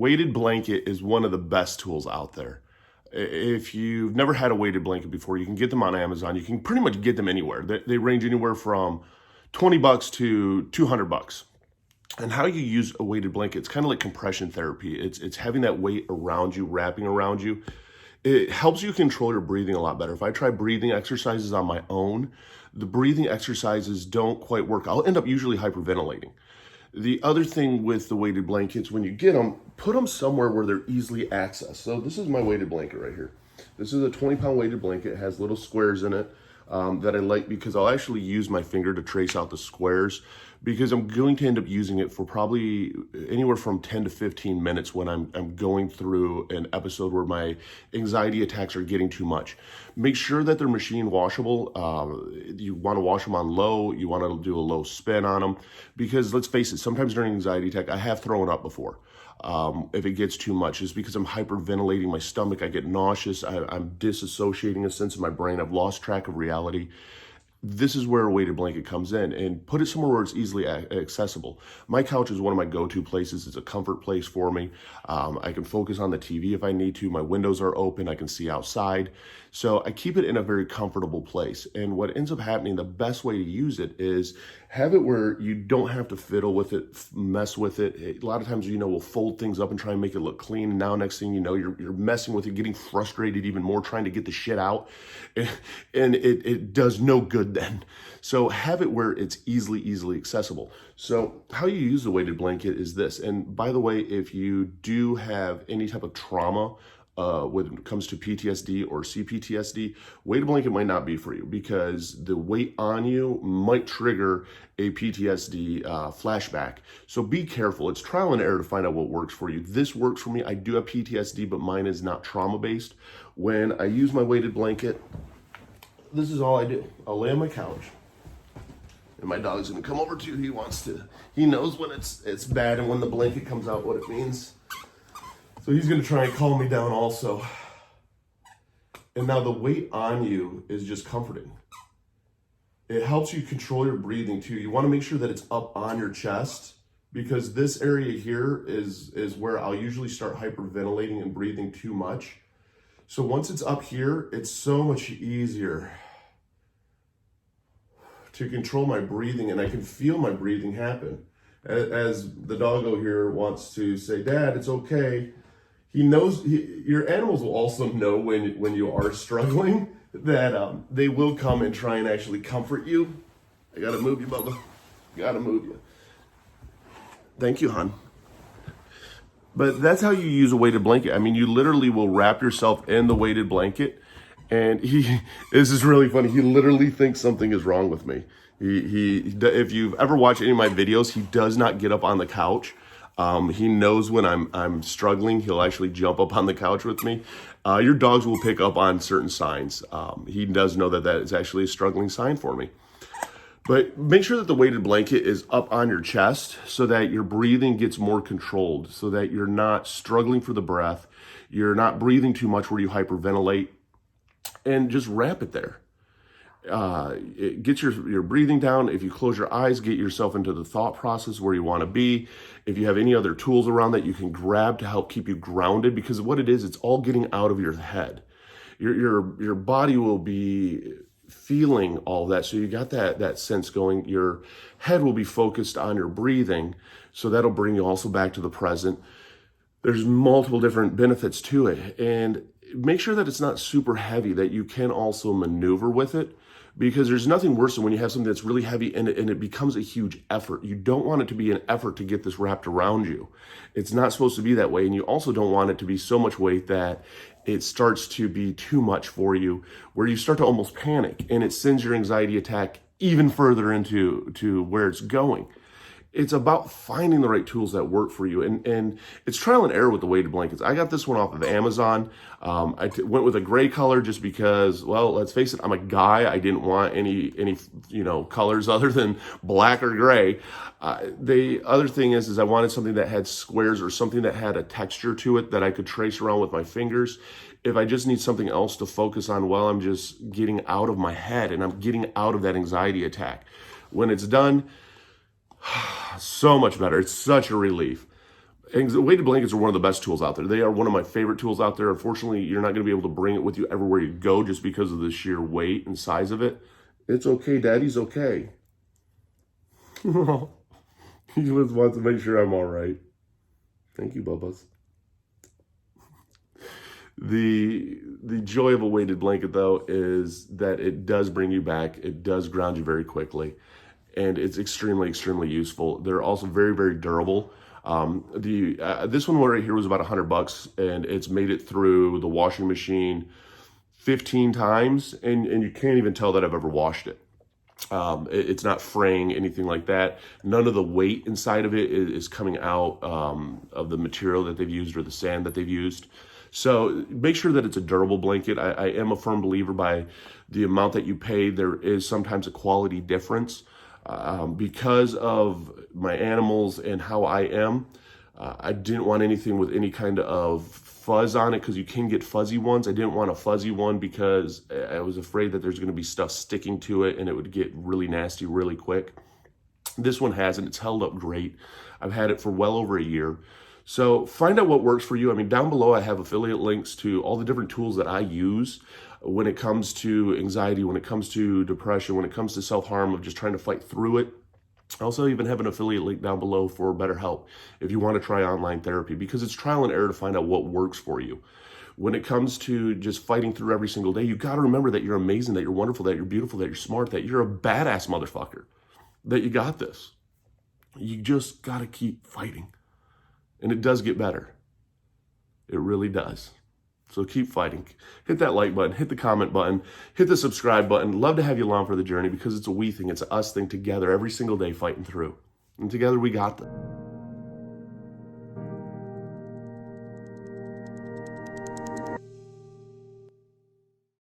weighted blanket is one of the best tools out there. If you've never had a weighted blanket before, you can get them on Amazon. You can pretty much get them anywhere. They range anywhere from $20 to $200. And how you use a weighted blanket, it's kind of like compression therapy. It's having that weight around you, wrapping around you. It helps you control your breathing a lot better. If I try breathing exercises on my own, the breathing exercises don't quite work. I'll end up usually hyperventilating. The other thing with the weighted blankets, when you get them, put them somewhere where they're easily accessed. So this is my weighted blanket right here. This is a 20-pound weighted blanket. It has little squares in it that I like because I'll actually use my finger to trace out the squares, because I'm going to end up using it for probably anywhere from 10 to 15 minutes when I'm going through an episode where my anxiety attacks are getting too much. Make sure that they're machine washable. You want to wash them on low. You want to do a low spin on them, because let's face it, sometimes during anxiety attack, I have thrown up before. If it gets too much, it's because I'm hyperventilating my stomach. I get nauseous. I'm disassociating a sense of my brain. I've lost track of reality. This is where a weighted blanket comes in, and put it somewhere where it's easily accessible. My couch is one of my go-to places. It's a comfort place for me. I can focus on the TV if I need to. My windows are open. I can see outside. So I keep it in a very comfortable place. And what ends up happening, the best way to use it is have it where you don't have to fiddle with it, mess with it. A lot of times, we'll fold things up and try and make it look clean. And now next thing you know, you're messing with it, getting frustrated even more, trying to get the shit out. And it does no good then. So have it where it's easily accessible. So how you use the weighted blanket is this. And by the way, if you do have any type of trauma, when it comes to PTSD or CPTSD, weighted blanket might not be for you, because the weight on you might trigger a PTSD flashback. So be careful. It's trial and error to find out what works for you. This works for me. I do have PTSD, but mine is not trauma-based. When I use my weighted blanket, this is all I do. I'll lay on my couch, and my dog's gonna come over too. He knows when it's bad and when the blanket comes out, what it means. So he's gonna try and calm me down also. And now the weight on you is just comforting. It helps you control your breathing too. You wanna make sure that it's up on your chest, because this area here is where I'll usually start hyperventilating and breathing too much. So once it's up here, it's so much easier to control my breathing, and I can feel my breathing happen. As the doggo here wants to say, "Dad, it's okay." He knows, your animals will also know when you are struggling, that they will come and try and actually comfort you. I gotta move you, Bubba. Gotta move you. Thank you, hon. But that's how you use a weighted blanket. I mean, you literally will wrap yourself in the weighted blanket, and this is really funny. He literally thinks something is wrong with me. If you've ever watched any of my videos, he does not get up on the couch. He knows when I'm struggling. He'll actually jump up on the couch with me. Your dogs will pick up on certain signs. He does know that is actually a struggling sign for me. But make sure that the weighted blanket is up on your chest so that your breathing gets more controlled, so that you're not struggling for the breath. You're not breathing too much where you hyperventilate, and just wrap it there. It gets your breathing down. If you close your eyes, get yourself into the thought process where you want to be. If you have any other tools around that you can grab to help keep you grounded, because what it is, it's all getting out of your head. Your body will be feeling all that. So you got that sense going. Your head will be focused on your breathing. So that'll bring you also back to the present. There's multiple different benefits to it. And make sure that it's not super heavy, that you can also maneuver with it, because there's nothing worse than when you have something that's really heavy and it becomes a huge effort. You don't want it to be an effort to get this wrapped around you. It's not supposed to be that way. And you also don't want it to be so much weight that it starts to be too much for you, where you start to almost panic and it sends your anxiety attack even further into where it's going. It's about finding the right tools that work for you. And it's trial and error with the weighted blankets. I got this one off of Amazon. I went with a gray color just because, well, let's face it, I'm a guy. I didn't want any colors other than black or gray. The other thing is I wanted something that had squares or something that had a texture to it that I could trace around with my fingers. If I just need something else to focus on while I'm just getting out of my head and I'm getting out of that anxiety attack. When it's done, so much better. It's such a relief. Weighted blankets are one of the best tools out there. They are one of my favorite tools out there. Unfortunately, you're not going to be able to bring it with you everywhere you go just because of the sheer weight and size of it. It's okay, Daddy's okay. He just wants to make sure I'm all right. Thank you, Bubba's. The joy of a weighted blanket, though, is that it does bring you back. It does ground you very quickly, and it's extremely, extremely useful. They're also very, very durable. This one right here was about $100, and it's made it through the washing machine 15 times, and you can't even tell that I've ever washed it. It's not fraying, anything like that. None of the weight inside of it is coming out of the material that they've used or the sand that they've used. So make sure that it's a durable blanket. I am a firm believer by the amount that you pay. There is sometimes a quality difference. Because of my animals and how I am, I didn't want anything with any kind of fuzz on it because you can get fuzzy ones. I didn't want a fuzzy one because I was afraid that there's going to be stuff sticking to it and it would get really nasty really quick. This one hasn't. It's held up great. I've had it for well over a year. So find out what works for you. I mean, down below I have affiliate links to all the different tools that I use when it comes to anxiety, when it comes to depression, when it comes to self-harm, of just trying to fight through it. I also even have an affiliate link down below for BetterHelp if you want to try online therapy, because it's trial and error to find out what works for you. When it comes to just fighting through every single day, you got to remember that you're amazing, that you're wonderful, that you're beautiful, that you're smart, that you're a badass motherfucker, that you got this. You just got to keep fighting. And it does get better. It really does. So keep fighting. Hit that like button, hit the comment button, hit the subscribe button. Love to have you along for the journey because it's a we thing. It's an us thing together every single day fighting through. And together we got this.